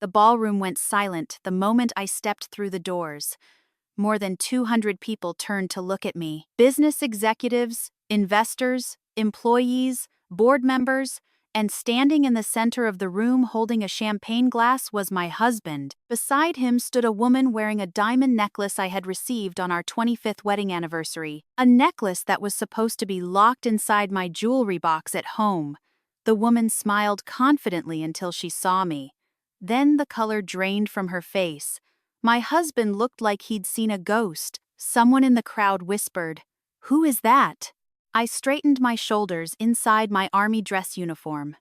The ballroom went silent the moment I stepped through the doors. More than 200 people turned to look at me. Business executives, investors, employees, board members, and standing in the center of the room holding a champagne glass was my husband. Beside him stood a woman wearing a diamond necklace I had received on our 25th wedding anniversary, a necklace that was supposed to be locked inside my jewelry box at home. The woman smiled confidently until she saw me. Then the color drained from her face. My husband looked like he'd seen a ghost. Someone in the crowd whispered, "Who is that?" I straightened my shoulders inside my army dress uniform.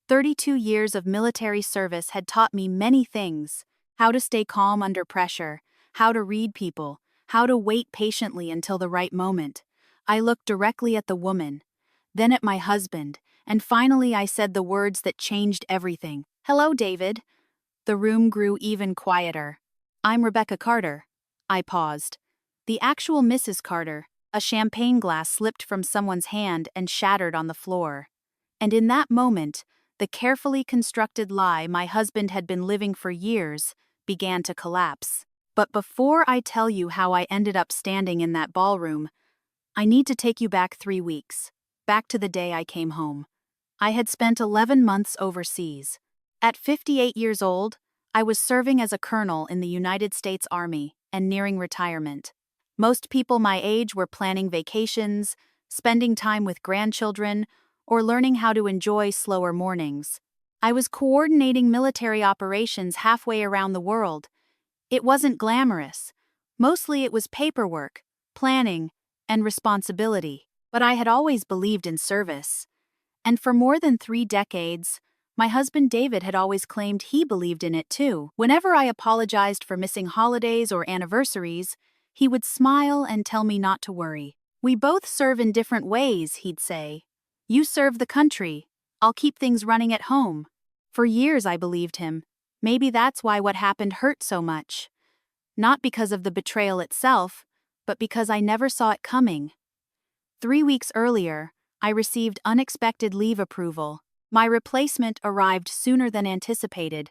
32 years of military service had taught me many things: how to stay calm under pressure, how to read people, how to wait patiently until the right moment. I looked directly at the woman, then at my husband, and finally I said the words that changed everything. "Hello, David." The room grew even quieter. "I'm Rebecca Carter." I paused. The actual Mrs. Carter. A champagne glass slipped from someone's hand and shattered on the floor. And in that moment, the carefully constructed lie my husband had been living for years began to collapse. But before I tell you how I ended up standing in that ballroom, I need to take you back 3 weeks, back to the day I came home. I had spent 11 months overseas. At 58 years old, I was serving as a colonel in the United States Army and nearing retirement. Most people my age were planning vacations, spending time with grandchildren, or learning how to enjoy slower mornings. I was coordinating military operations halfway around the world. It wasn't glamorous. Mostly it was paperwork, planning, and responsibility. But I had always believed in service. And for more than 3 decades, my husband David had always claimed he believed in it too. Whenever I apologized for missing holidays or anniversaries, he would smile and tell me not to worry. "We both serve in different ways," he'd say. "You serve the country. I'll keep things running at home." For years I believed him. Maybe that's why what happened hurt so much. Not because of the betrayal itself, but because I never saw it coming. 3 weeks earlier, I received unexpected leave approval. My replacement arrived sooner than anticipated,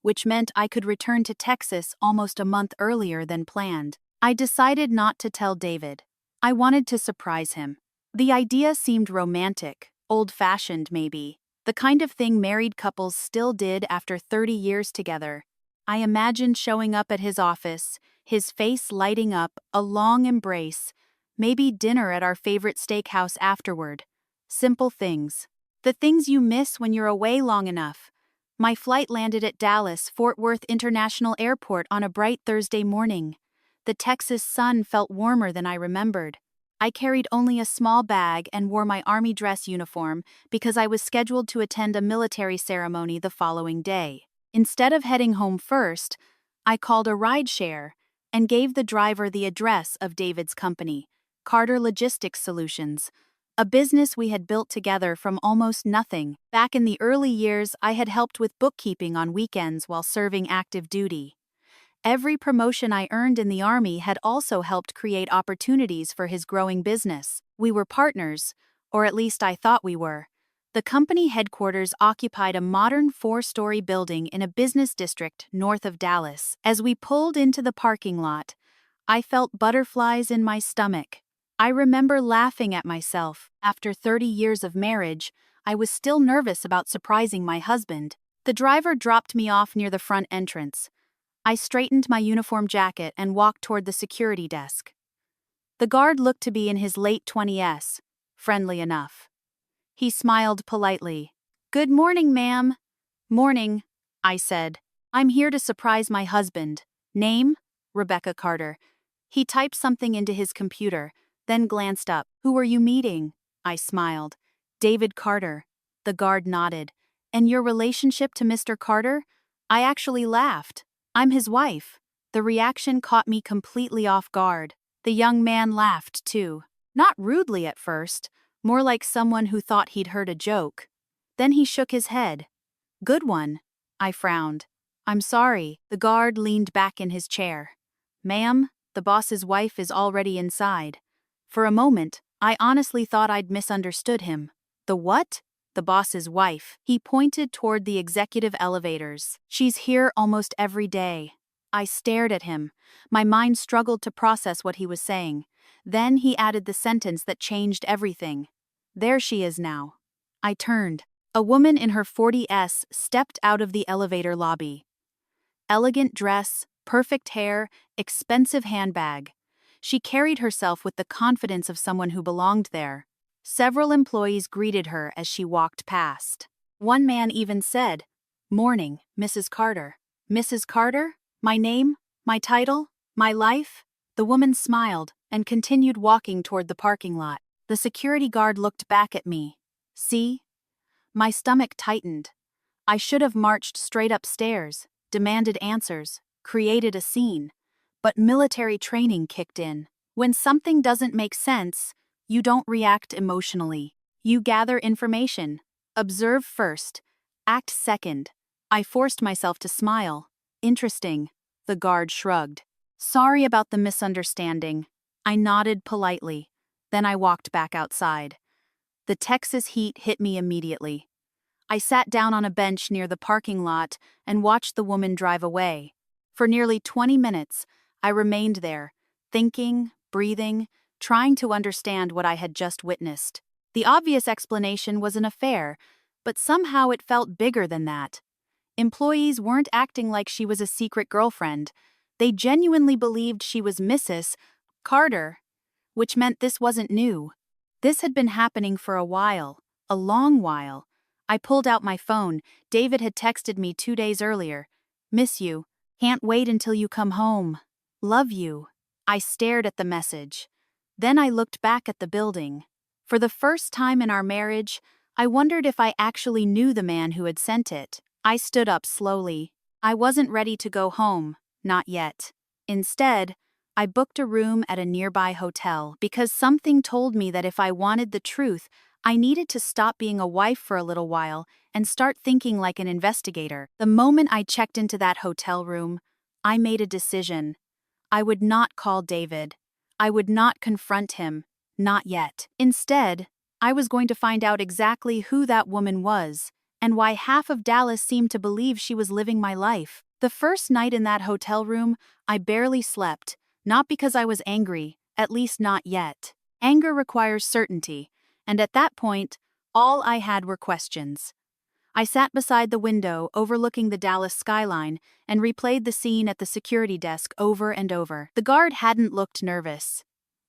which meant I could return to Texas almost a month earlier than planned. I decided not to tell David. I wanted to surprise him. The idea seemed romantic, old-fashioned maybe, the kind of thing married couples still did after 30 years together. I imagined showing up at his office, his face lighting up, a long embrace, maybe dinner at our favorite steakhouse afterward. Simple things. The things you miss when you're away long enough. My flight landed at Dallas-Fort Worth International Airport on a bright Thursday morning. The Texas sun felt warmer than I remembered. I carried only a small bag and wore my army dress uniform because I was scheduled to attend a military ceremony the following day. Instead of heading home first, I called a rideshare and gave the driver the address of David's company, Carter Logistics Solutions, a business we had built together from almost nothing. Back in the early years, I had helped with bookkeeping on weekends while serving active duty. Every promotion I earned in the Army had also helped create opportunities for his growing business. We were partners, or at least I thought we were. The company headquarters occupied a modern 4-story building in a business district north of Dallas. As we pulled into the parking lot, I felt butterflies in my stomach. I remember laughing at myself. After 30 years of marriage, I was still nervous about surprising my husband. The driver dropped me off near the front entrance. I straightened my uniform jacket and walked toward the security desk. The guard looked to be in his late 20s, friendly enough. He smiled politely. "Good morning, ma'am." "Morning," I said. "I'm here to surprise my husband. Name? Rebecca Carter." He typed something into his computer, then glanced up. "Who are you meeting?" I smiled. "David Carter." The guard nodded. "And your relationship to Mr. Carter?" I actually laughed. "I'm his wife." The reaction caught me completely off guard. The young man laughed, too. Not rudely at first, more like someone who thought he'd heard a joke. Then he shook his head. "Good one." I frowned. "I'm sorry." The guard leaned back in his chair. "Ma'am, the boss's wife is already inside." For a moment, I honestly thought I'd misunderstood him. "The what?" the boss's wife. He pointed toward the executive elevators. She's here almost every day. I stared at him. My mind struggled to process what he was saying. Then he added the sentence that changed everything. There she is now. I turned. A woman in her 40s stepped out of the elevator lobby. Elegant dress, perfect hair, expensive handbag. She carried herself with the confidence of someone who belonged there. Several employees greeted her as she walked past. One man even said, "Morning, Mrs. Carter." "Mrs. Carter? My name? My title? My life?" The woman smiled and continued walking toward the parking lot. The security guard looked back at me. "See?" My stomach tightened. I should have marched straight upstairs, demanded answers, created a scene. But military training kicked in. When something doesn't make sense, you don't react emotionally. You gather information. Observe first. Act second. I forced myself to smile. "Interesting." The guard shrugged. "Sorry about the misunderstanding." I nodded politely. Then I walked back outside. The Texas heat hit me immediately. I sat down on a bench near the parking lot and watched the woman drive away. For nearly 20 minutes, I remained there, thinking, breathing, trying to understand what I had just witnessed. The obvious explanation was an affair, but somehow it felt bigger than that. Employees weren't acting like she was a secret girlfriend. They genuinely believed she was Mrs. Carter, which meant this wasn't new. This had been happening for a while, a long while. I pulled out my phone. David had texted me 2 days earlier. "Miss you. Can't wait until you come home. Love you." I stared at the message. Then I looked back at the building. For the first time in our marriage, I wondered if I actually knew the man who had sent it. I stood up slowly. I wasn't ready to go home, not yet. Instead, I booked a room at a nearby hotel because something told me that if I wanted the truth, I needed to stop being a wife for a little while and start thinking like an investigator. The moment I checked into that hotel room, I made a decision. I would not call David. I would not confront him. Not yet. Instead, I was going to find out exactly who that woman was and why half of Dallas seemed to believe she was living my life. The first night in that hotel room, I barely slept, not because I was angry, at least not yet. Anger requires certainty, and at that point, all I had were questions. I sat beside the window overlooking the Dallas skyline and replayed the scene at the security desk over and over. The guard hadn't looked nervous.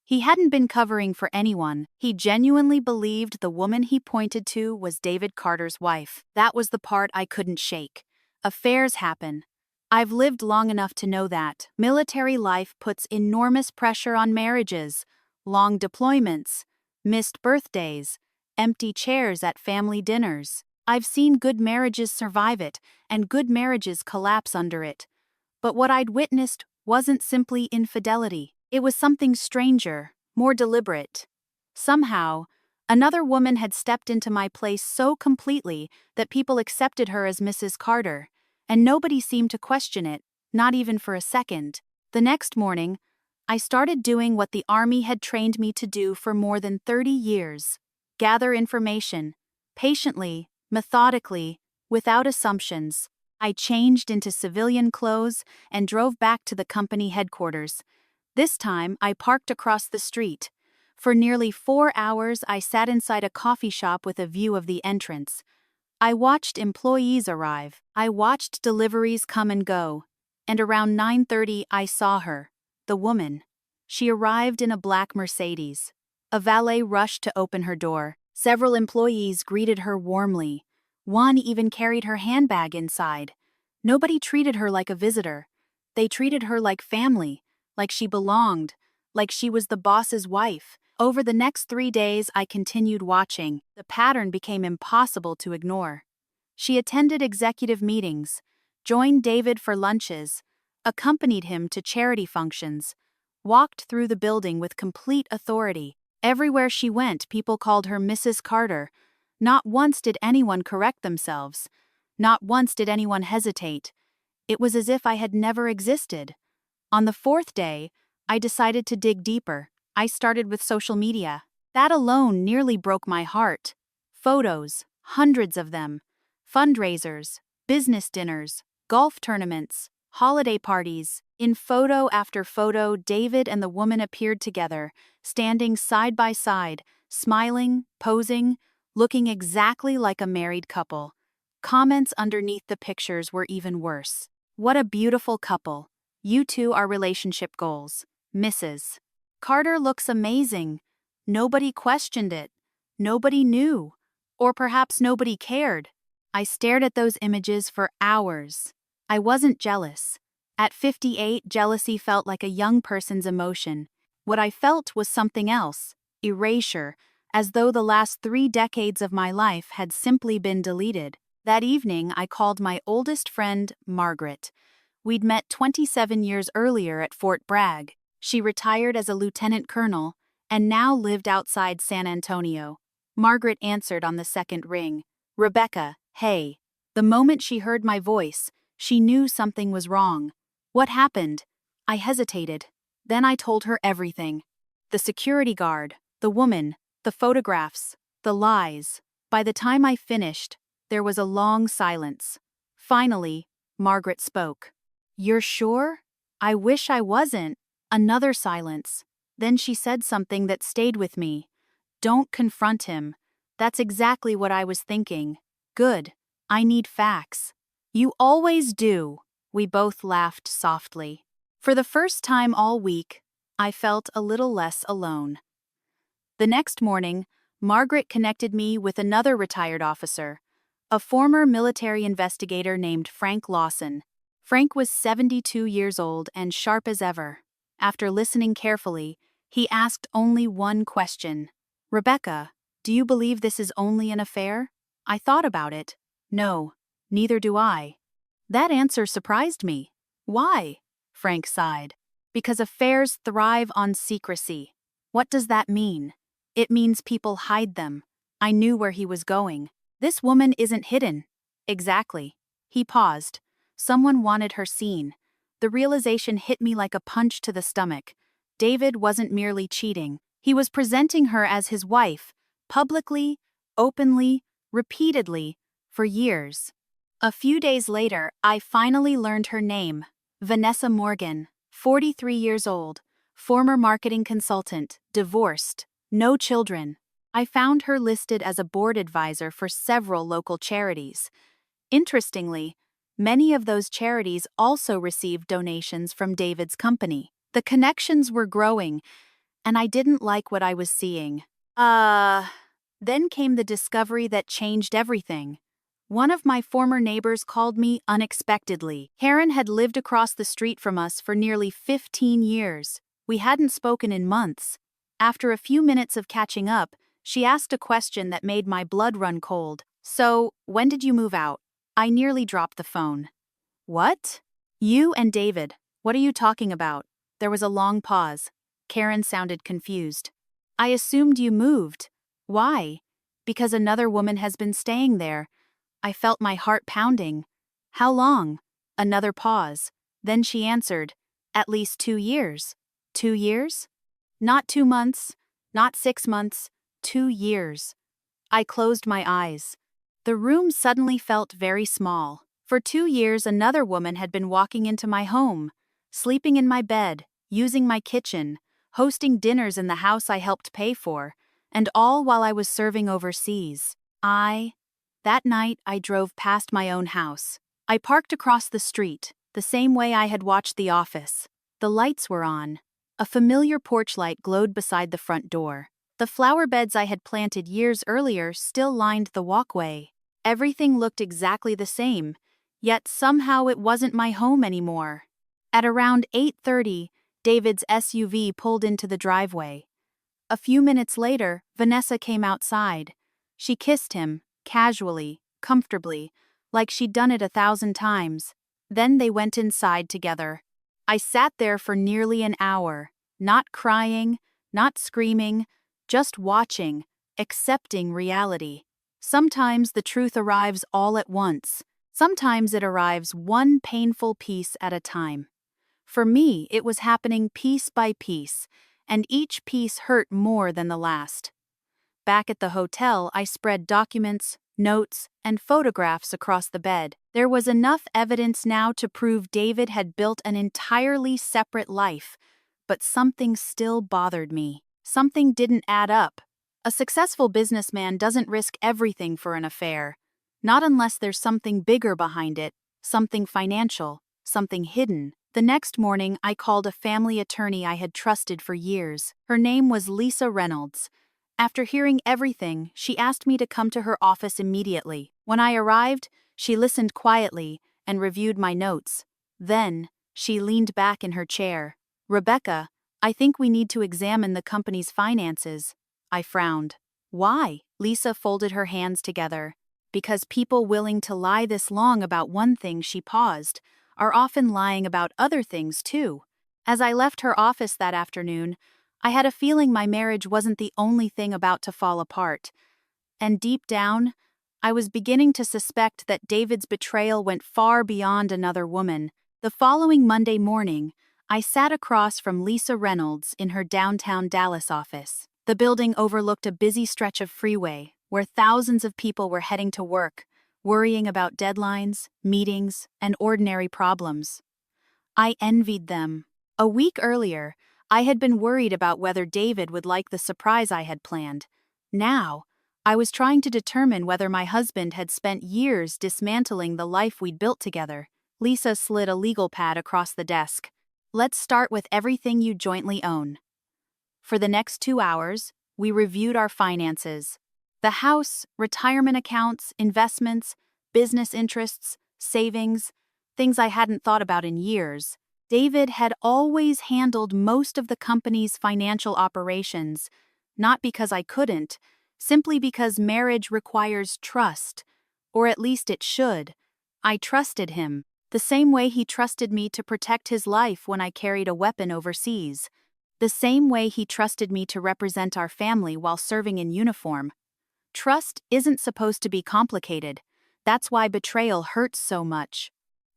He hadn't been covering for anyone. He genuinely believed the woman he pointed to was David Carter's wife. That was the part I couldn't shake. Affairs happen. I've lived long enough to know that. Military life puts enormous pressure on marriages, long deployments, missed birthdays, empty chairs at family dinners. I've seen good marriages survive it, and good marriages collapse under it. But what I'd witnessed wasn't simply infidelity. It was something stranger, more deliberate. Somehow, another woman had stepped into my place so completely that people accepted her as Mrs. Carter, and nobody seemed to question it, not even for a second. The next morning, I started doing what the Army had trained me to do for more than 30 years. Gather information, patiently, methodically, without assumptions. I changed into civilian clothes and drove back to the company headquarters. This time, I parked across the street. For nearly 4 hours, I sat inside a coffee shop with a view of the entrance. I watched employees arrive. I watched deliveries come and go. And around 9:30, I saw her, the woman. She arrived in a black Mercedes. A valet rushed to open her door. Several employees greeted her warmly. One even carried her handbag inside. Nobody treated her like a visitor. They treated her like family, like she belonged, like she was the boss's wife. Over the next 3 days, I continued watching. The pattern became impossible to ignore. She attended executive meetings, joined David for lunches, accompanied him to charity functions, walked through the building with complete authority. Everywhere she went, people called her Mrs. Carter. Not once did anyone correct themselves. Not once did anyone hesitate. It was as if I had never existed. On the 4th day, I decided to dig deeper. I started with social media. That alone nearly broke my heart. Photos, Hundreds of them. Fundraisers, business dinners, golf tournaments, holiday parties. In photo after photo, David and the woman appeared together, standing side by side, smiling, posing, looking exactly like a married couple. Comments underneath the pictures were even worse. What a beautiful couple. You two are relationship goals. Mrs. Carter looks amazing. Nobody questioned it. Nobody knew. Or perhaps nobody cared. I stared at those images for hours. I wasn't jealous. At 58, jealousy felt like a young person's emotion. What I felt was something else, erasure, as though the last 3 decades of my life had simply been deleted. That evening, I called my oldest friend, Margaret. We'd met 27 years earlier at Fort Bragg. She retired as a lieutenant colonel and now lived outside San Antonio. Margaret answered on the second ring. "Rebecca, hey." The moment she heard my voice, she knew something was wrong. "What happened?" I hesitated. Then I told her everything. The security guard, the woman, the photographs, the lies. By the time I finished, there was a long silence. Finally, Margaret spoke. "You're sure?" "I wish I wasn't." Another silence. Then she said something that stayed with me. "Don't confront him." That's exactly what I was thinking. Good. I need facts. "You always do." We both laughed softly. For the first time all week, I felt a little less alone. The next morning, Margaret connected me with another retired officer, a former military investigator named Frank Lawson. Frank was 72 years old and sharp as ever. After listening carefully, he asked only one question. "Rebecca, do you believe this is only an affair?" I thought about it. "No, neither do I." That answer surprised me. "Why?" Frank sighed. "Because affairs thrive on secrecy." "What does that mean?" "It means people hide them." I knew where he was going. "This woman isn't hidden." "Exactly." He paused. Someone wanted her seen. The realization hit me like a punch to the stomach. David wasn't merely cheating. He was presenting her as his wife, publicly, openly, repeatedly, for years. A few days later, I finally learned her name. Vanessa Morgan, 43 years old, former marketing consultant, divorced, no children. I found her listed as a board advisor for several local charities. Interestingly, many of those charities also received donations from David's company. The connections were growing, and I didn't like what I was seeing. Then came the discovery that changed everything. One of my former neighbors called me unexpectedly. Karen had lived across the street from us for nearly 15 years. We hadn't spoken in months. After a few minutes of catching up, she asked a question that made my blood run cold. "So, when did you move out?" I nearly dropped the phone. "What?" "You and David. What are you talking about?" There was a long pause. Karen sounded confused. "I assumed you moved." "Why?" "Because another woman has been staying there." I felt my heart pounding. "How long?" Another pause. Then she answered, "At least 2 years." 2 years? Not 2 months, not 6 months, 2 years. I closed my eyes. The room suddenly felt very small. For 2 years, another woman had been walking into my home, sleeping in my bed, using my kitchen, hosting dinners in the house I helped pay for, and all while I was serving overseas. That night, I drove past my own house. I parked across the street, the same way I had watched The Office. The lights were on. A familiar porch light glowed beside the front door. The flower beds I had planted years earlier still lined the walkway. Everything looked exactly the same, yet somehow it wasn't my home anymore. At around 8:30, David's SUV pulled into the driveway. A few minutes later, Vanessa came outside. She kissed him, casually, comfortably, like she'd done it 1,000 times. Then they went inside together. I sat there for nearly an hour, not crying, not screaming, just watching, accepting reality. Sometimes the truth arrives all at once. Sometimes it arrives one painful piece at a time. For me, it was happening piece by piece, and each piece hurt more than the last. Back at the hotel, I spread documents, notes, and photographs across the bed. There was enough evidence now to prove David had built an entirely separate life, but something still bothered me. Something didn't add up. A successful businessman doesn't risk everything for an affair. Not unless there's something bigger behind it, something financial, something hidden. The next morning, I called a family attorney I had trusted for years. Her name was Lisa Reynolds. After hearing everything, she asked me to come to her office immediately. When I arrived, she listened quietly and reviewed my notes. Then, she leaned back in her chair. "Rebecca, I think we need to examine the company's finances." I frowned. "Why?" Lisa folded her hands together. "Because people willing to lie this long about one thing," she paused, "are often lying about other things too." As I left her office that afternoon, I had a feeling my marriage wasn't the only thing about to fall apart. And deep down, I was beginning to suspect that David's betrayal went far beyond another woman. The following Monday morning, I sat across from Lisa Reynolds in her downtown Dallas office. The building overlooked a busy stretch of freeway where thousands of people were heading to work, worrying about deadlines, meetings, and ordinary problems. I envied them. A week earlier, I had been worried about whether David would like the surprise I had planned. Now, I was trying to determine whether my husband had spent years dismantling the life we'd built together. Lisa slid a legal pad across the desk. "Let's start with everything you jointly own." For the next 2 hours, we reviewed our finances. The house, retirement accounts, investments, business interests, savings, things I hadn't thought about in years. David had always handled most of the company's financial operations, not because I couldn't, simply because marriage requires trust, or at least it should. I trusted him, the same way he trusted me to protect his life when I carried a weapon overseas. The same way he trusted me to represent our family while serving in uniform. Trust isn't supposed to be complicated. That's why betrayal hurts so much.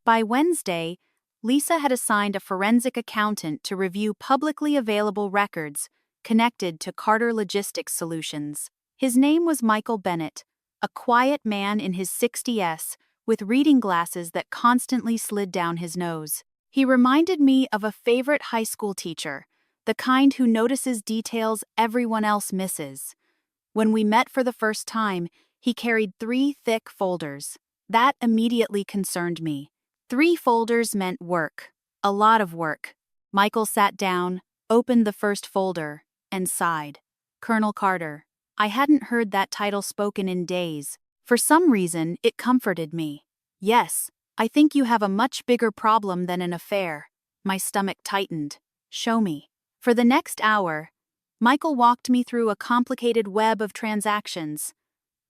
By Wednesday, Lisa had assigned a forensic accountant to review publicly available records connected to Carter Logistics Solutions. His name was Michael Bennett, a quiet man in his 60s with reading glasses that constantly slid down his nose. He reminded me of a favorite high school teacher, the kind who notices details everyone else misses. When we met for the first time, he carried 3 thick folders. That immediately concerned me. 3 folders meant work. A lot of work. Michael sat down, opened the first folder, and sighed. Colonel Carter. I hadn't heard that title spoken in days. For some reason, it comforted me. "Yes, I think you have a much bigger problem than an affair." My stomach tightened. "Show me." For the next hour, Michael walked me through a complicated web of transactions.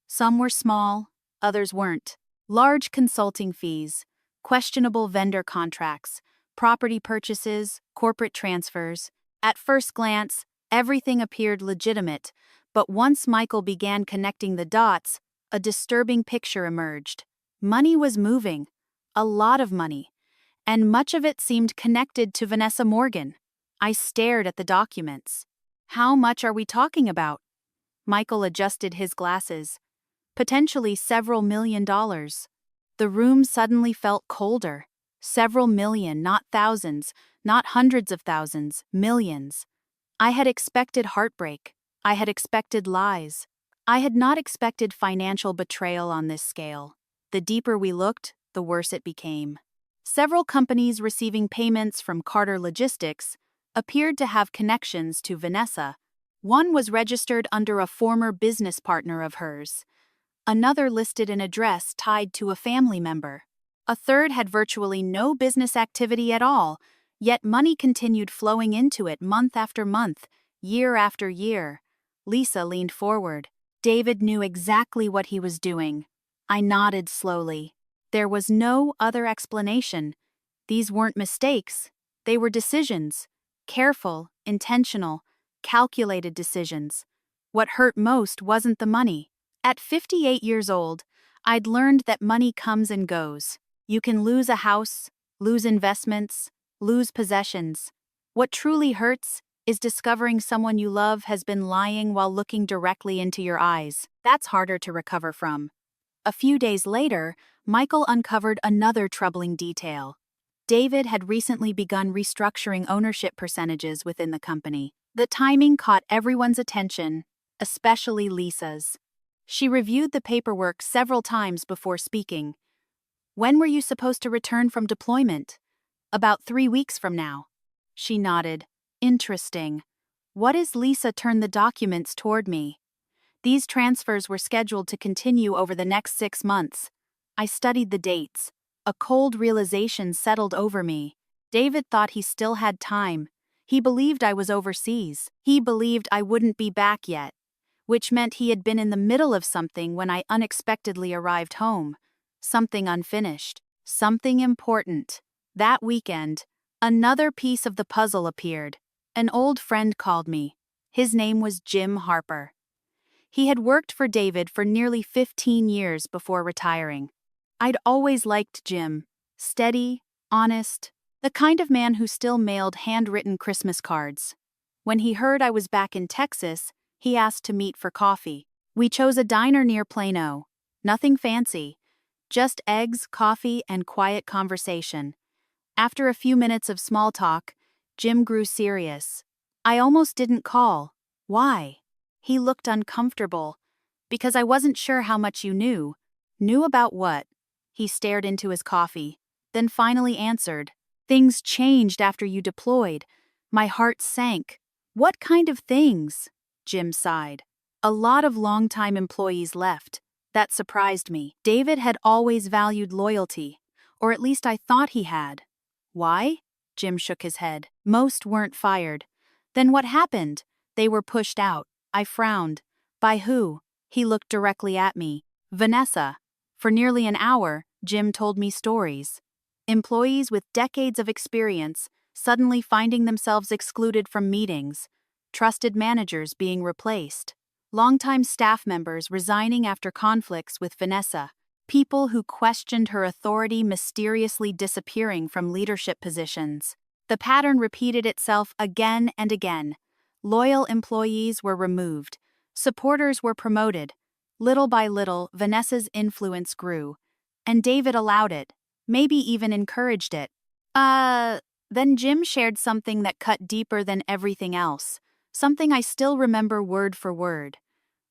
Some were small, others weren't. Large consulting fees, questionable vendor contracts, property purchases, corporate transfers. At first glance, everything appeared legitimate, but once Michael began connecting the dots, a disturbing picture emerged. Money was moving, a lot of money, and much of it seemed connected to Vanessa Morgan. I stared at the documents. "How much are we talking about?" Michael adjusted his glasses. "Potentially several $1,000,000. The room suddenly felt colder. Several million, not thousands, not hundreds of thousands, millions. I had expected heartbreak. I had expected lies. I had not expected financial betrayal on this scale. The deeper we looked, the worse it became. Several companies receiving payments from Carter Logistics appeared to have connections to Vanessa. One was registered under a former business partner of hers. Another listed an address tied to a family member. A third had virtually no business activity at all, yet money continued flowing into it month after month, year after year. Lisa leaned forward. David knew exactly what he was doing. I nodded slowly. There was no other explanation. These weren't mistakes. They were decisions. Careful, intentional, calculated decisions. What hurt most wasn't the money. At 58 years old, I'd learned that money comes and goes. You can lose a house, lose investments, lose possessions. What truly hurts is discovering someone you love has been lying while looking directly into your eyes. That's harder to recover from. A few days later, Michael uncovered another troubling detail. David had recently begun restructuring ownership percentages within the company. The timing caught everyone's attention, especially Lisa's. She reviewed the paperwork several times before speaking. "When were you supposed to return from deployment?" "About 3 weeks from now." She nodded. "Interesting. What is Lisa turned the documents toward me?" "These transfers were scheduled to continue over the next 6 months." I studied the dates. A cold realization settled over me. David thought he still had time. He believed I was overseas. He believed I wouldn't be back yet, which meant he had been in the middle of something when I unexpectedly arrived home. Something unfinished. Something important. That weekend, another piece of the puzzle appeared. An old friend called me. His name was Jim Harper. He had worked for David for nearly 15 years before retiring. I'd always liked Jim. Steady, honest, the kind of man who still mailed handwritten Christmas cards. When he heard I was back in Texas, he asked to meet for coffee. We chose a diner near Plano. Nothing fancy. Just eggs, coffee, and quiet conversation. After a few minutes of small talk, Jim grew serious. "I almost didn't call." "Why?" He looked uncomfortable. "Because I wasn't sure how much you knew." "Knew about what?" He stared into his coffee, then finally answered. "Things changed after you deployed." My heart sank. "What kind of things?" Jim sighed. "A lot of longtime employees left." That surprised me. David had always valued loyalty, or at least I thought he had. "Why?" Jim shook his head. "Most weren't fired." "Then what happened?" "They were pushed out." I frowned. "By who?" He looked directly at me. "Vanessa." For nearly an hour, Jim told me stories. Employees with decades of experience suddenly finding themselves excluded from meetings. Trusted managers being replaced. Longtime staff members resigning after conflicts with Vanessa. People who questioned her authority mysteriously disappearing from leadership positions. The pattern repeated itself again and again. Loyal employees were removed. Supporters were promoted. Little by little, Vanessa's influence grew. And David allowed it. Maybe even encouraged it. Then Jim shared something that cut deeper than everything else. Something I still remember word for word.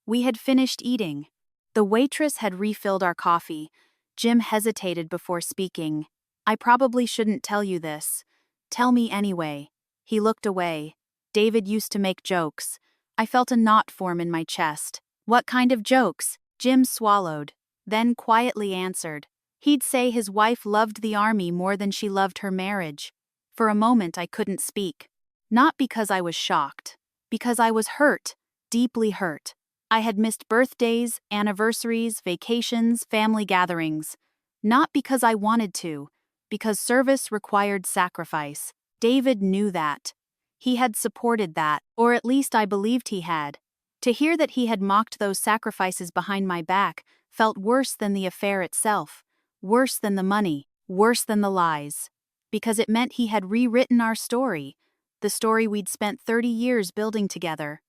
We had finished eating. The waitress had refilled our coffee. Jim hesitated before speaking. "I probably shouldn't tell you this." "Tell me anyway." He looked away. David used to make jokes. I felt a knot form in my chest. "What kind of jokes?" Jim swallowed, then quietly answered. He'd say his wife loved the army more than she loved her marriage. For a moment I couldn't speak. Not because I was shocked. Because I was hurt. Deeply hurt. I had missed birthdays, anniversaries, vacations, family gatherings. Not because I wanted to. Because service required sacrifice. David knew that. He had supported that, or at least I believed he had. To hear that he had mocked those sacrifices behind my back felt worse than the affair itself. Worse than the money. Worse than the lies. Because it meant he had rewritten our story. The story we'd spent 30 years building together.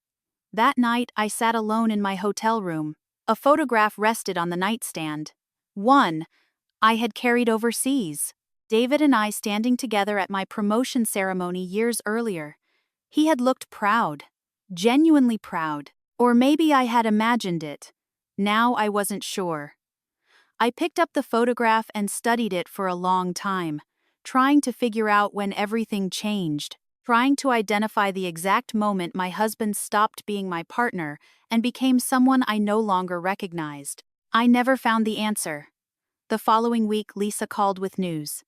That night, I sat alone in my hotel room. A photograph rested on the nightstand. One I had carried overseas. David and I standing together at my promotion ceremony years earlier. He had looked proud. Genuinely proud. Or maybe I had imagined it. Now I wasn't sure. I picked up the photograph and studied it for a long time, trying to figure out when everything changed. Trying to identify the exact moment my husband stopped being my partner and became someone I no longer recognized. I never found the answer. The following week, Lisa called with news.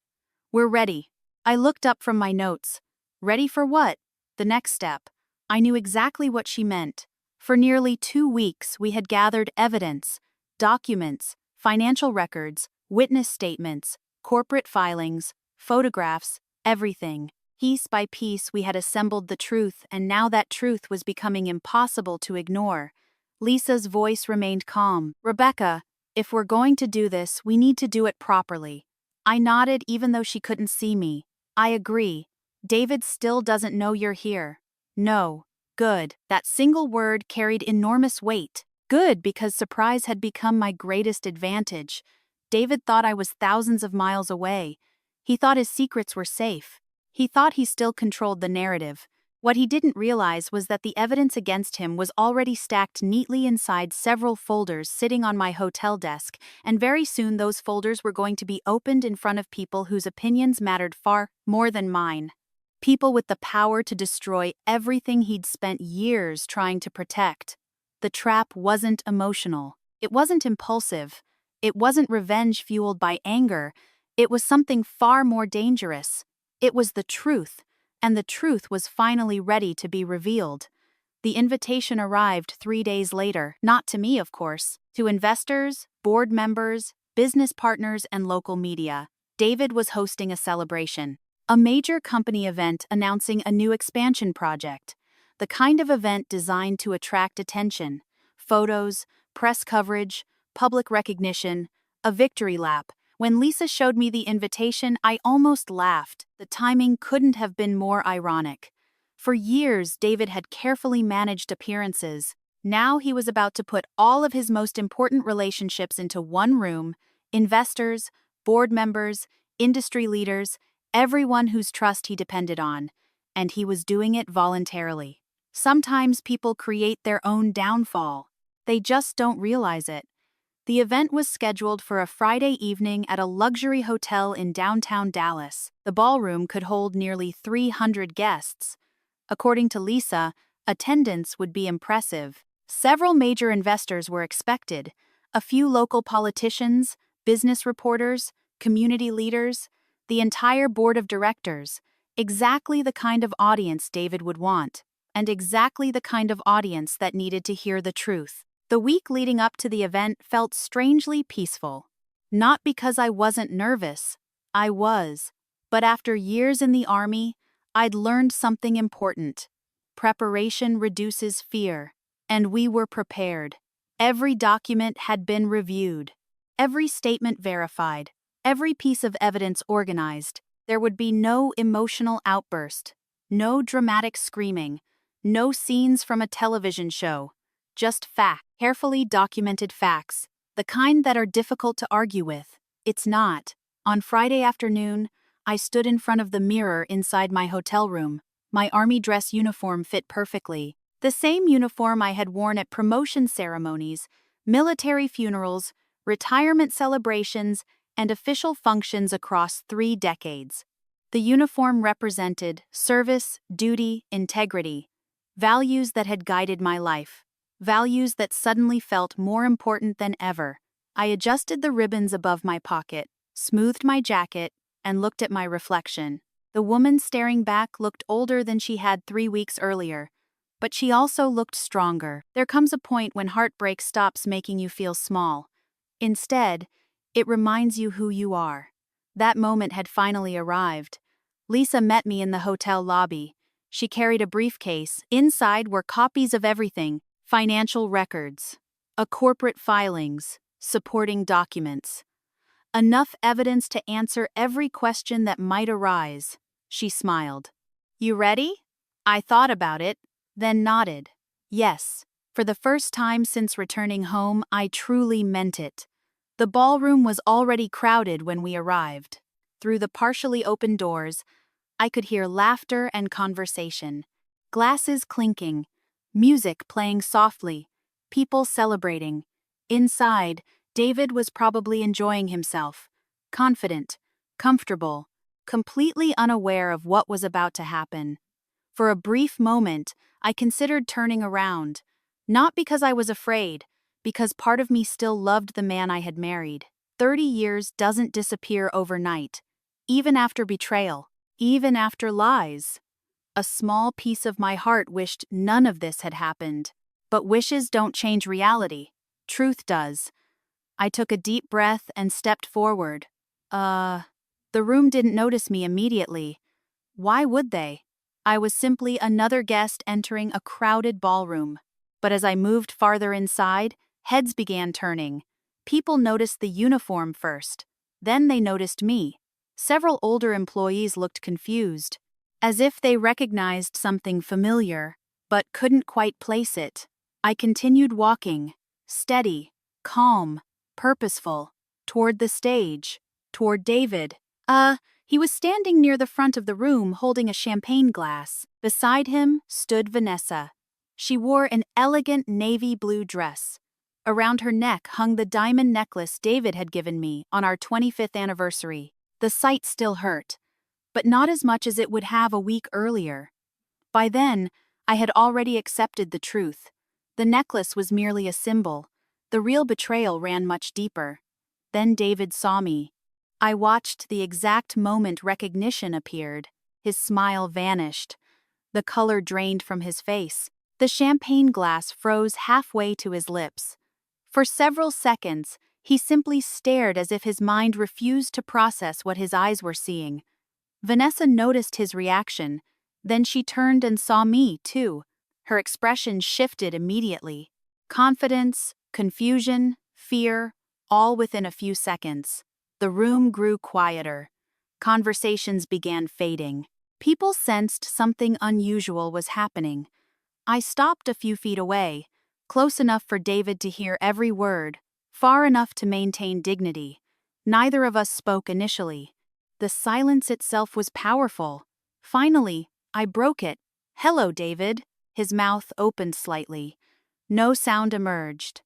"We're ready." I looked up from my notes. Ready for what? The next step. I knew exactly what she meant. For nearly 2 weeks, we had gathered evidence, documents, financial records, witness statements, corporate filings, photographs, everything. Piece by piece, we had assembled the truth, and now that truth was becoming impossible to ignore. Lisa's voice remained calm. "Rebecca, if we're going to do this, we need to do it properly." I nodded even though she couldn't see me. "I agree. David still doesn't know you're here." "No." Good. That single word carried enormous weight. Good, because surprise had become my greatest advantage. David thought I was thousands of miles away. He thought his secrets were safe. He thought he still controlled the narrative. What he didn't realize was that the evidence against him was already stacked neatly inside several folders sitting on my hotel desk, and very soon those folders were going to be opened in front of people whose opinions mattered far more than mine. People with the power to destroy everything he'd spent years trying to protect. The trap wasn't emotional. It wasn't impulsive. It wasn't revenge fueled by anger. It was something far more dangerous. It was the truth, and the truth was finally ready to be revealed. The invitation arrived 3 days later, not to me, of course, to investors, board members, business partners, and local media. David was hosting a celebration, a major company event announcing a new expansion project, the kind of event designed to attract attention, photos, press coverage, public recognition, a victory lap. When Lisa showed me the invitation, I almost laughed. The timing couldn't have been more ironic. For years, David had carefully managed appearances. Now he was about to put all of his most important relationships into one room: investors, board members, industry leaders, everyone whose trust he depended on. And he was doing it voluntarily. Sometimes people create their own downfall. They just don't realize it. The event was scheduled for a Friday evening at a luxury hotel in downtown Dallas. The ballroom could hold nearly 300 guests. According to Lisa, attendance would be impressive. Several major investors were expected, a few local politicians, business reporters, community leaders, the entire board of directors. Exactly the kind of audience David would want, and exactly the kind of audience that needed to hear the truth. The week leading up to the event felt strangely peaceful. Not because I wasn't nervous. I was. But after years in the army, I'd learned something important. Preparation reduces fear. And we were prepared. Every document had been reviewed. Every statement verified. Every piece of evidence organized. There would be no emotional outburst. No dramatic screaming. No scenes from a television show. Just facts. Carefully documented facts, the kind that are difficult to argue with. It's not. On Friday afternoon, I stood in front of the mirror inside my hotel room. My army dress uniform fit perfectly. The same uniform I had worn at promotion ceremonies, military funerals, retirement celebrations, and official functions across 3 decades. The uniform represented service, duty, integrity, values that had guided my life. Values that suddenly felt more important than ever. I adjusted the ribbons above my pocket, smoothed my jacket, and looked at my reflection. The woman staring back looked older than she had 3 weeks earlier, but she also looked stronger. There comes a point when heartbreak stops making you feel small. Instead, it reminds you who you are. That moment had finally arrived. Lisa met me in the hotel lobby. She carried a briefcase. Inside were copies of everything: financial records, corporate filings, supporting documents. Enough evidence to answer every question that might arise. She smiled. "You ready?" I thought about it, then nodded. Yes, for the first time since returning home, I truly meant it. The ballroom was already crowded when we arrived. Through the partially open doors, I could hear laughter and conversation, glasses clinking, music playing softly, people celebrating. Inside, David was probably enjoying himself, confident, comfortable, completely unaware of what was about to happen. For a brief moment, I considered turning around, not because I was afraid, because part of me still loved the man I had married. 30 years doesn't disappear overnight, even after betrayal, even after lies. A small piece of my heart wished none of this had happened. But wishes don't change reality. Truth does. I took a deep breath and stepped forward. The room didn't notice me immediately. Why would they? I was simply another guest entering a crowded ballroom. But as I moved farther inside, heads began turning. People noticed the uniform first. Then they noticed me. Several older employees looked confused, as if they recognized something familiar, but couldn't quite place it. I continued walking, steady, calm, purposeful, toward the stage, toward David. He was standing near the front of the room holding a champagne glass. Beside him stood Vanessa. She wore an elegant navy blue dress. Around her neck hung the diamond necklace David had given me on our 25th anniversary. The sight still hurt, but not as much as it would have a week earlier. By then, I had already accepted the truth. The necklace was merely a symbol. The real betrayal ran much deeper. Then David saw me. I watched the exact moment recognition appeared. His smile vanished. The color drained from his face. The champagne glass froze halfway to his lips. For several seconds, he simply stared as if his mind refused to process what his eyes were seeing. Vanessa noticed his reaction. Then she turned and saw me, too. Her expression shifted immediately. Confidence, confusion, fear, all within a few seconds. The room grew quieter. Conversations began fading. People sensed something unusual was happening. I stopped a few feet away, close enough for David to hear every word, far enough to maintain dignity. Neither of us spoke initially. The silence itself was powerful. Finally, I broke it. "Hello, David." His mouth opened slightly. No sound emerged.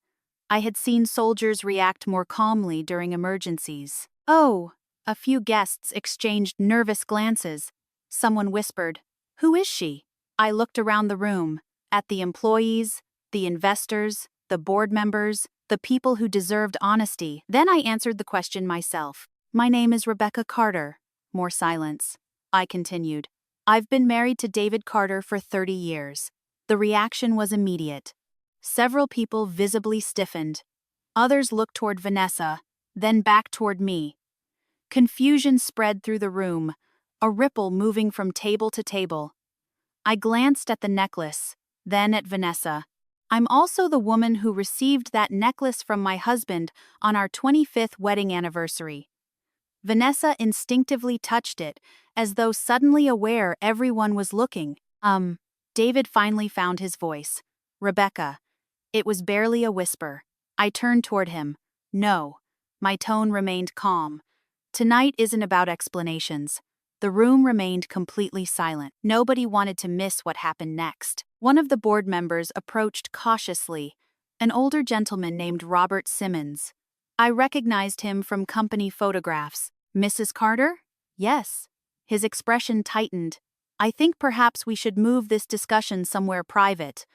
I had seen soldiers react more calmly during emergencies. "Oh." A few guests exchanged nervous glances. Someone whispered, "Who is she?" I looked around the room, at the employees, the investors, the board members, the people who deserved honesty. Then I answered the question myself. "My name is Rebecca Carter." More silence. I continued. "I've been married to David Carter for 30 years. The reaction was immediate. Several people visibly stiffened. Others looked toward Vanessa, then back toward me. Confusion spread through the room, a ripple moving from table to table. I glanced at the necklace, then at Vanessa. "I'm also the woman who received that necklace from my husband on our 25th wedding anniversary." Vanessa instinctively touched it, as though suddenly aware everyone was looking. David finally found his voice. "Rebecca." It was barely a whisper. I turned toward him. "No." My tone remained calm. "Tonight isn't about explanations." The room remained completely silent. Nobody wanted to miss what happened next. One of the board members approached cautiously, an older gentleman named Robert Simmons. I recognized him from company photographs. "Mrs. Carter?" "Yes." His expression tightened. "I think perhaps we should move this discussion somewhere private."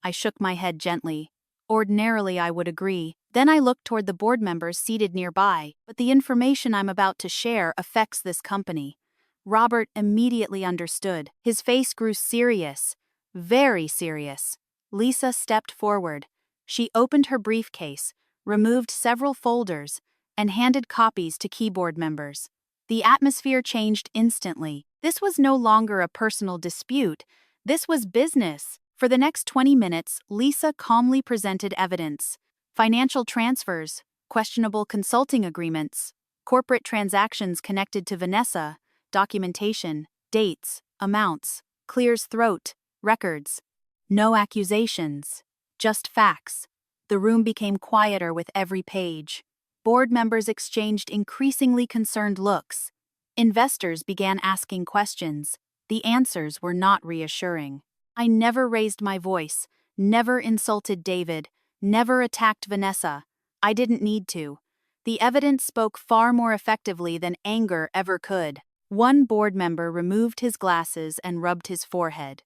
I shook my head gently. Ordinarily, I would agree. Then I looked toward the board members seated nearby, but the information I'm about to share affects this company. Robert immediately understood. His face grew serious, very serious. Lisa stepped forward. She opened her briefcase, removed several folders, and handed copies to keyboard members. The atmosphere changed instantly. This was no longer a personal dispute. This was business. For the next 20 minutes, Lisa calmly presented evidence. Financial transfers, questionable consulting agreements, corporate transactions connected to Vanessa, documentation, dates, amounts, clears throat, records. No accusations, just facts. The room became quieter with every page. Board members exchanged increasingly concerned looks. Investors began asking questions. The answers were not reassuring. I never raised my voice, never insulted David, never attacked Vanessa. I didn't need to. The evidence spoke far more effectively than anger ever could. One board member removed his glasses and rubbed his forehead.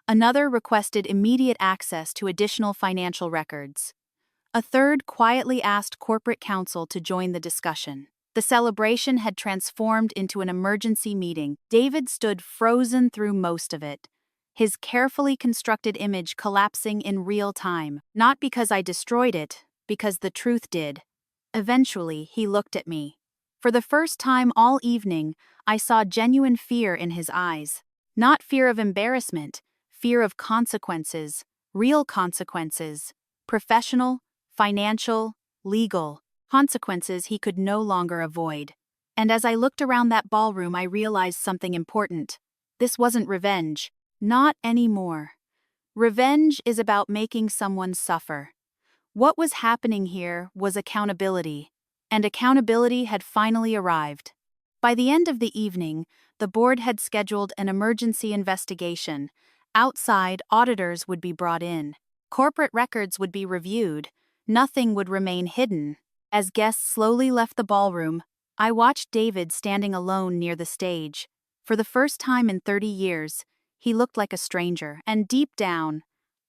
Another requested immediate access to additional financial records. A third quietly asked corporate counsel to join the discussion. The celebration had transformed into an emergency meeting. David stood frozen through most of it, his carefully constructed image collapsing in real time. Not because I destroyed it, because the truth did. Eventually, he looked at me. For the first time all evening, I saw genuine fear in his eyes. Not fear of embarrassment, fear of consequences, real consequences, professional, financial, legal, consequences he could no longer avoid. And as I looked around that ballroom, I realized something important. This wasn't revenge. Not anymore. Revenge is about making someone suffer. What was happening here was accountability, and accountability had finally arrived. By the end of the evening, the board had scheduled an emergency investigation. Outside, auditors would be brought in. Corporate records would be reviewed. Nothing would remain hidden. As guests slowly left the ballroom, I watched David standing alone near the stage. For the first time in 30 years, he looked like a stranger, and deep down,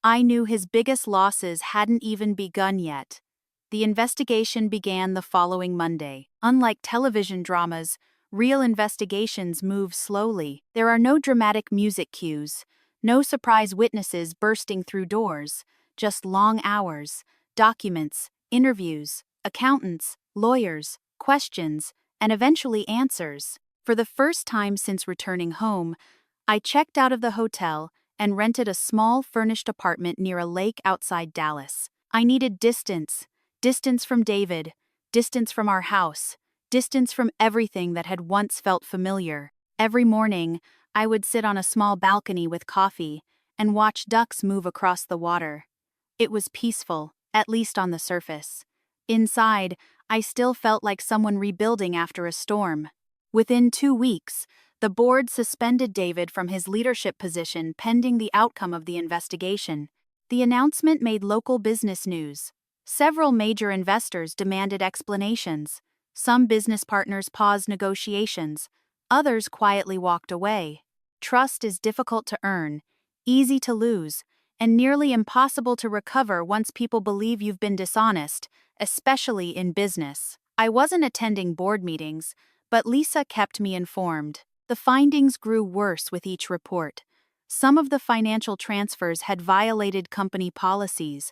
I knew his biggest losses hadn't even begun yet. The investigation began the following Monday. Unlike television dramas, real investigations move slowly. There are no dramatic music cues, no surprise witnesses bursting through doors, just long hours, documents, interviews, accountants, lawyers, questions, and eventually answers. For the first time since returning home, I checked out of the hotel and rented a small furnished apartment near a lake outside Dallas. I needed distance from David, distance from our house, distance from everything that had once felt familiar. Every morning, I would sit on a small balcony with coffee and watch ducks move across the water. It was peaceful, at least on the surface. Inside, I still felt like someone rebuilding after a storm. Within 2 weeks, the board suspended David from his leadership position pending the outcome of the investigation. The announcement made local business news. Several major investors demanded explanations. Some business partners paused negotiations. Others quietly walked away. Trust is difficult to earn, easy to lose, and nearly impossible to recover once people believe you've been dishonest, especially in business. I wasn't attending board meetings, but Lisa kept me informed. The findings grew worse with each report. Some of the financial transfers had violated company policies.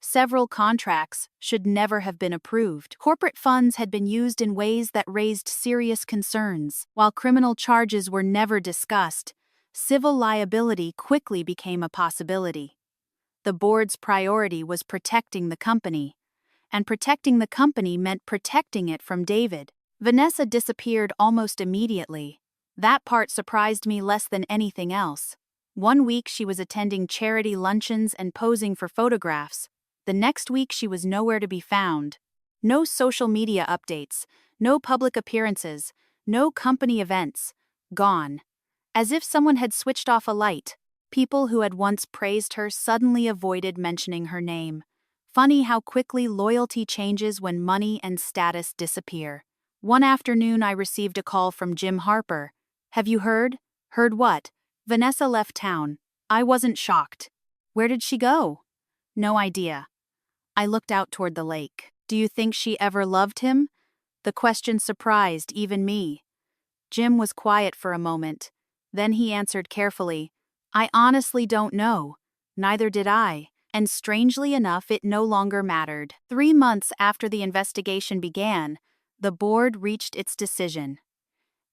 Several contracts should never have been approved. Corporate funds had been used in ways that raised serious concerns. While criminal charges were never discussed, civil liability quickly became a possibility. The board's priority was protecting the company, and protecting the company meant protecting it from David. Vanessa disappeared almost immediately. That part surprised me less than anything else. 1 week she was attending charity luncheons and posing for photographs. The next week she was nowhere to be found. No social media updates, no public appearances, no company events. Gone. As if someone had switched off a light. People who had once praised her suddenly avoided mentioning her name. Funny how quickly loyalty changes when money and status disappear. One afternoon I received a call from Jim Harper. "Have you heard?" "Heard what?" "Vanessa left town." I wasn't shocked. "Where did she go?" "No idea." I looked out toward the lake. "Do you think she ever loved him?" The question surprised even me. Jim was quiet for a moment. Then he answered carefully, "I honestly don't know. Neither did I." And strangely enough, it no longer mattered. 3 months after the investigation began, the board reached its decision.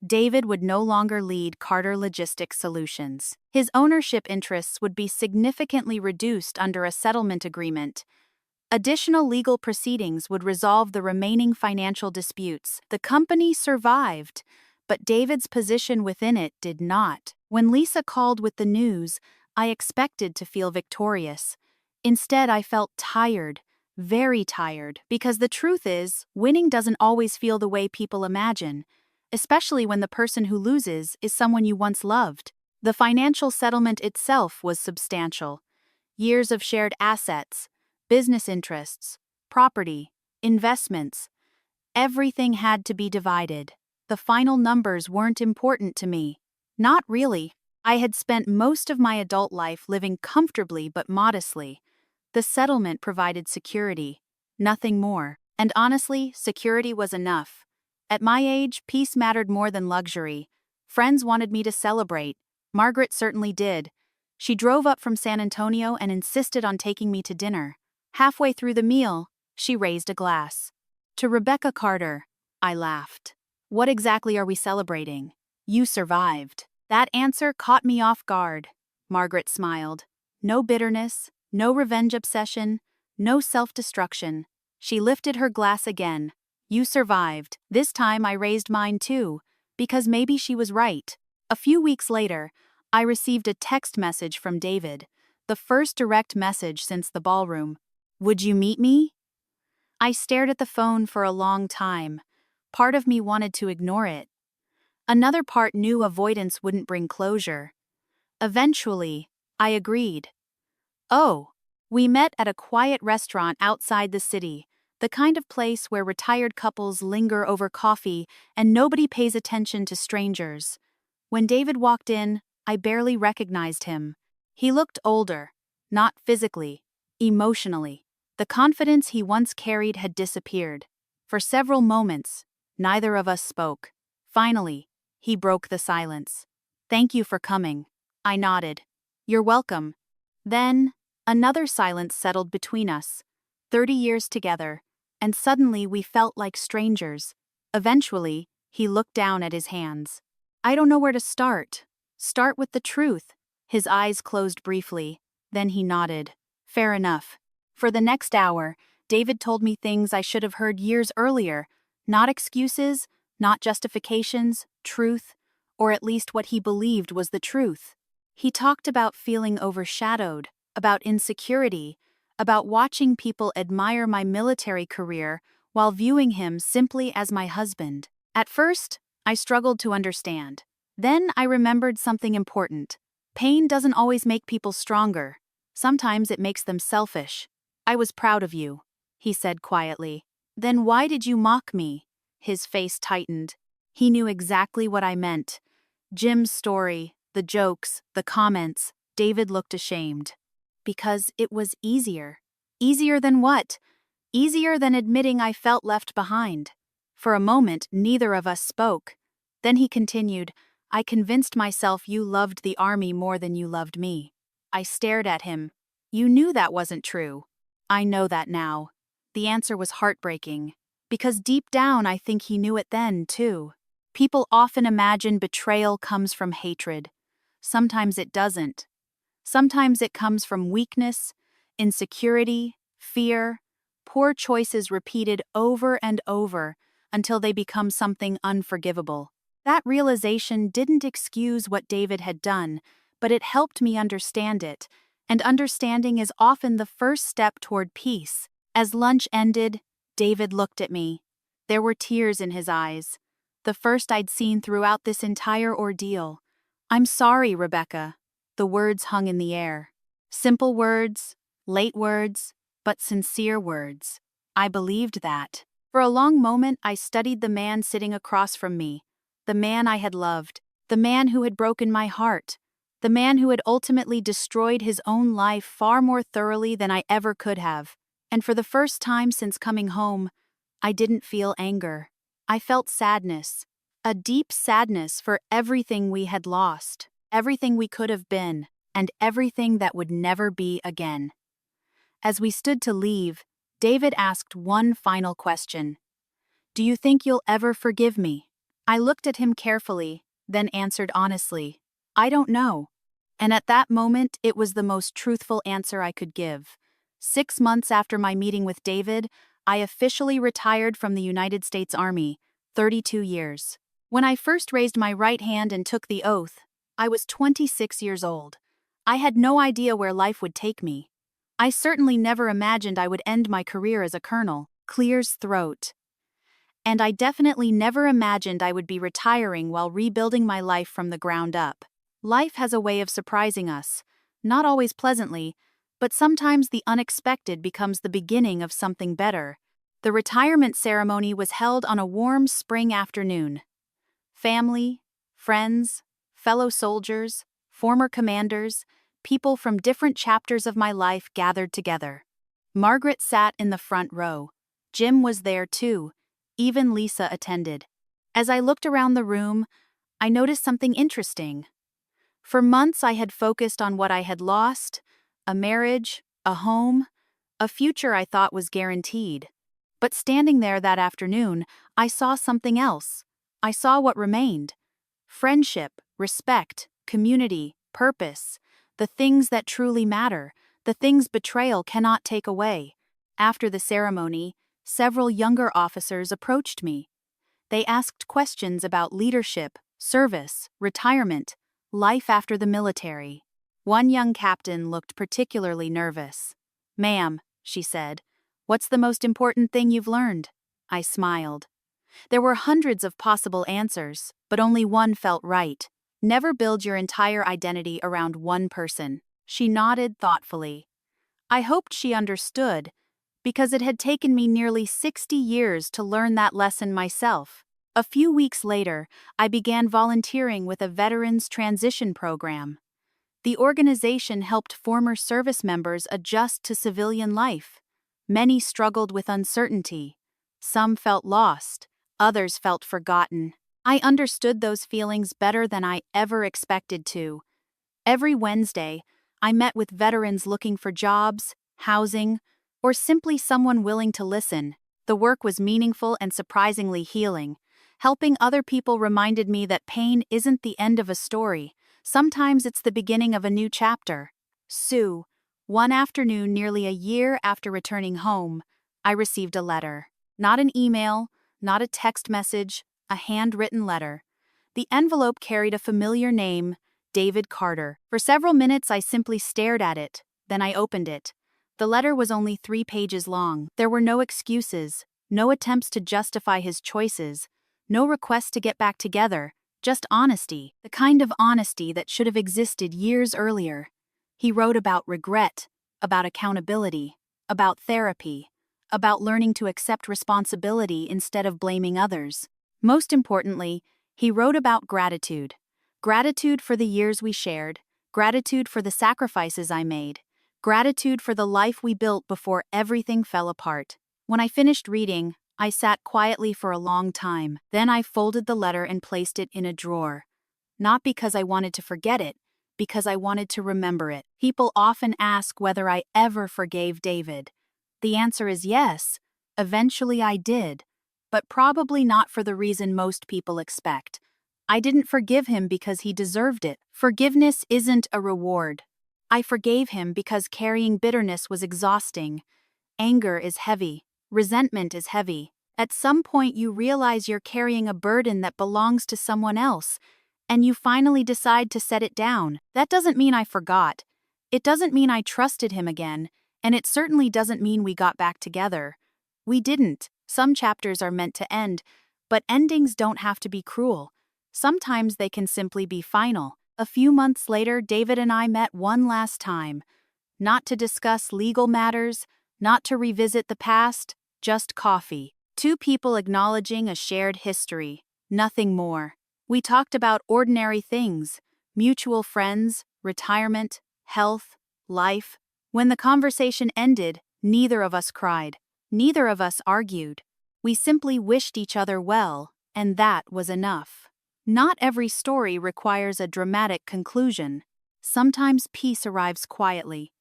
David would no longer lead Carter Logistics Solutions. His ownership interests would be significantly reduced under a settlement agreement. Additional legal proceedings would resolve the remaining financial disputes. The company survived, but David's position within it did not. When Lisa called with the news, I expected to feel victorious. Instead, I felt tired, very tired, because the truth is, winning doesn't always feel the way people imagine, especially when the person who loses is someone you once loved. The financial settlement itself was substantial. Years of shared assets, business interests, property, investments. Everything had to be divided. The final numbers weren't important to me. Not really. I had spent most of my adult life living comfortably but modestly. The settlement provided security, nothing more. And honestly, security was enough. At my age, peace mattered more than luxury. Friends wanted me to celebrate. Margaret certainly did. She drove up from San Antonio and insisted on taking me to dinner. Halfway through the meal, she raised a glass. "To Rebecca Carter," I laughed. "What exactly are we celebrating?" "You survived." That answer caught me off guard. Margaret smiled. No bitterness, no revenge obsession, no self-destruction. She lifted her glass again. "You survived." This time I raised mine too, because maybe she was right. A few weeks later, I received a text message from David, the first direct message since the ballroom. Would you meet me? I stared at the phone for a long time. Part of me wanted to ignore it. Another part knew avoidance wouldn't bring closure. Eventually, I agreed. Oh, we met at a quiet restaurant outside the city, the kind of place where retired couples linger over coffee and nobody pays attention to strangers. When David walked in, I barely recognized him. He looked older, not physically, emotionally. The confidence he once carried had disappeared. For several moments, neither of us spoke. Finally, he broke the silence. "Thank you for coming." I nodded. "You're welcome." Then, another silence settled between us. 30 years together, and suddenly we felt like strangers. Eventually, he looked down at his hands. "I don't know where to start." "Start with the truth." His eyes closed briefly, then he nodded. "Fair enough." For the next hour, David told me things I should have heard years earlier. Not excuses, not justifications, truth, or at least what he believed was the truth. He talked about feeling overshadowed, about insecurity, about watching people admire my military career while viewing him simply as my husband. At first, I struggled to understand. Then I remembered something important. Pain doesn't always make people stronger. Sometimes it makes them selfish. "I was proud of you," he said quietly. "Then why did you mock me?" His face tightened. He knew exactly what I meant. Jim's story, the jokes, the comments, David looked ashamed. Because it was easier. Easier than what? Easier than admitting I felt left behind. For a moment, neither of us spoke. Then he continued, "I convinced myself you loved the army more than you loved me." I stared at him. "You knew that wasn't true." "I know that now." The answer was heartbreaking. Because deep down I think he knew it then, too. People often imagine betrayal comes from hatred. Sometimes it doesn't. Sometimes it comes from weakness, insecurity, fear, poor choices repeated over and over until they become something unforgivable. That realization didn't excuse what David had done, but it helped me understand it, and understanding is often the first step toward peace. As lunch ended, David looked at me. There were tears in his eyes, the first I'd seen throughout this entire ordeal. "I'm sorry, Rebecca." The words hung in the air. Simple words, late words, but sincere words. I believed that. For a long moment, I studied the man sitting across from me, the man I had loved, the man who had broken my heart, the man who had ultimately destroyed his own life far more thoroughly than I ever could have. And for the first time since coming home, I didn't feel anger. I felt sadness. A deep sadness for everything we had lost, everything we could have been, and everything that would never be again. As we stood to leave, David asked one final question. "Do you think you'll ever forgive me?" I looked at him carefully, then answered honestly, "I don't know." And at that moment, it was the most truthful answer I could give. 6 months after my meeting with David, I officially retired from the United States Army, 32 years. When I first raised my right hand and took the oath, I was 26 years old. I had no idea where life would take me. I certainly never imagined I would end my career as a colonel. Clears throat. And I definitely never imagined I would be retiring while rebuilding my life from the ground up. Life has a way of surprising us, not always pleasantly, but sometimes the unexpected becomes the beginning of something better. The retirement ceremony was held on a warm spring afternoon. Family, friends, fellow soldiers, former commanders, people from different chapters of my life gathered together. Margaret sat in the front row. Jim was there too. Even Lisa attended. As I looked around the room, I noticed something interesting. For months I had focused on what I had lost, a marriage, a home, a future I thought was guaranteed. But standing there that afternoon, I saw something else. I saw what remained. Friendship, respect, community, purpose, the things that truly matter, the things betrayal cannot take away. After the ceremony, several younger officers approached me. They asked questions about leadership, service, retirement, life after the military. One young captain looked particularly nervous. "Ma'am, she said. "What's the most important thing you've learned?" I smiled. There were hundreds of possible answers, but only one felt right. Never build your entire identity around one person. She nodded thoughtfully. I hoped she understood, because it had taken me nearly 60 years to learn that lesson myself. A few weeks later, I began volunteering with a veterans transition program. The organization helped former service members adjust to civilian life. Many struggled with uncertainty. Some felt lost. Others felt forgotten. I understood those feelings better than I ever expected to. Every Wednesday, I met with veterans looking for jobs, housing, or simply someone willing to listen. The work was meaningful and surprisingly healing. Helping other people reminded me that pain isn't the end of a story. Sometimes it's the beginning of a new chapter. Sue, one afternoon nearly a year after returning home, I received a letter. Not an email, not a text message, a handwritten letter. The envelope carried a familiar name, David Carter. For several minutes I simply stared at it, then I opened it. The letter was only 3 pages long. There were no excuses, no attempts to justify his choices, no requests to get back together, just honesty, the kind of honesty that should have existed years earlier. He wrote about regret, about accountability, about therapy, about learning to accept responsibility instead of blaming others. Most importantly, he wrote about gratitude. Gratitude for the years we shared, gratitude for the sacrifices I made, gratitude for the life we built before everything fell apart. When I finished reading, I sat quietly for a long time. Then I folded the letter and placed it in a drawer. Not because I wanted to forget it, because I wanted to remember it. People often ask whether I ever forgave David. The answer is yes. Eventually I did, but probably not for the reason most people expect. I didn't forgive him because he deserved it. Forgiveness isn't a reward. I forgave him because carrying bitterness was exhausting. Anger is heavy. Resentment is heavy. At some point you realize you're carrying a burden that belongs to someone else, and you finally decide to set it down. That doesn't mean I forgot. It doesn't mean I trusted him again, and it certainly doesn't mean we got back together. We didn't. Some chapters are meant to end, but endings don't have to be cruel. Sometimes they can simply be final. A few months later, David and I met one last time. Not to discuss legal matters, not to revisit the past, just coffee. 2 people acknowledging a shared history. Nothing more. We talked about ordinary things, mutual friends, retirement, health, life. When the conversation ended, neither of us cried. Neither of us argued. We simply wished each other well, and that was enough. Not every story requires a dramatic conclusion. Sometimes peace arrives quietly.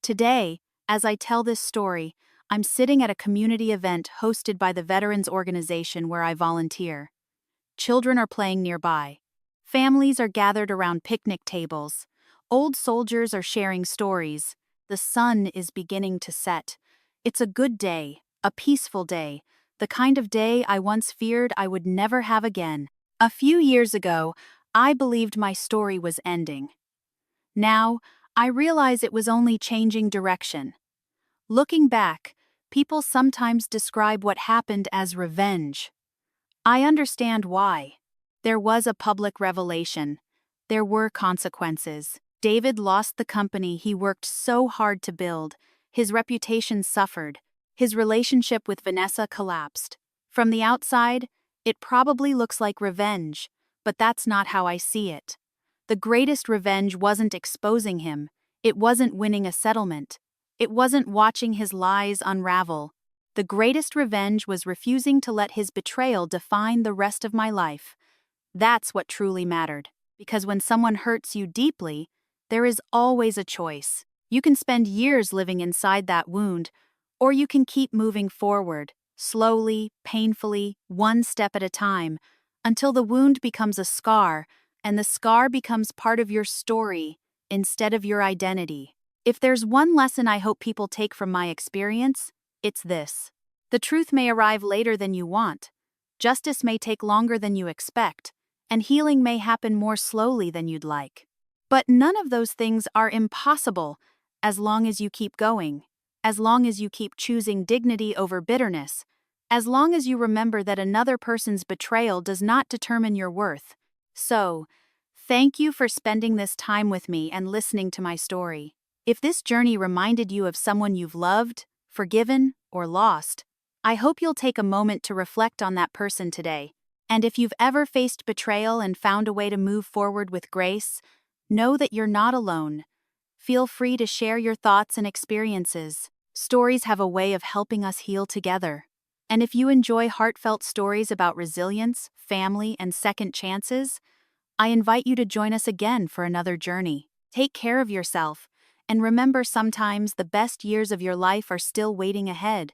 Today, as I tell this story, I'm sitting at a community event hosted by the Veterans Organization where I volunteer. Children are playing nearby. Families are gathered around picnic tables. Old soldiers are sharing stories. The sun is beginning to set. It's a good day, a peaceful day, the kind of day I once feared I would never have again. A few years ago, I believed my story was ending. Now, I realize it was only changing direction. Looking back, people sometimes describe what happened as revenge. I understand why. There was a public revelation. There were consequences. David lost the company he worked so hard to build. His reputation suffered. His relationship with Vanessa collapsed. From the outside, it probably looks like revenge, but that's not how I see it. The greatest revenge wasn't exposing him. It wasn't winning a settlement. It wasn't watching his lies unravel. The greatest revenge was refusing to let his betrayal define the rest of my life. That's what truly mattered. Because when someone hurts you deeply, there is always a choice. You can spend years living inside that wound, or you can keep moving forward, slowly, painfully, one step at a time, until the wound becomes a scar, and the scar becomes part of your story instead of your identity. If there's one lesson I hope people take from my experience, it's this. The truth may arrive later than you want. Justice may take longer than you expect, and healing may happen more slowly than you'd like. But none of those things are impossible as long as you keep going. as long as you keep choosing dignity over bitterness, as long as you remember that another person's betrayal does not determine your worth. So, thank you for spending this time with me and listening to my story. If this journey reminded you of someone you've loved, forgiven, or lost, I hope you'll take a moment to reflect on that person today. And if you've ever faced betrayal and found a way to move forward with grace, know that you're not alone. Feel free to share your thoughts and experiences. Stories have a way of helping us heal together. And if you enjoy heartfelt stories about resilience, family, and second chances, I invite you to join us again for another journey. Take care of yourself, and remember, sometimes the best years of your life are still waiting ahead.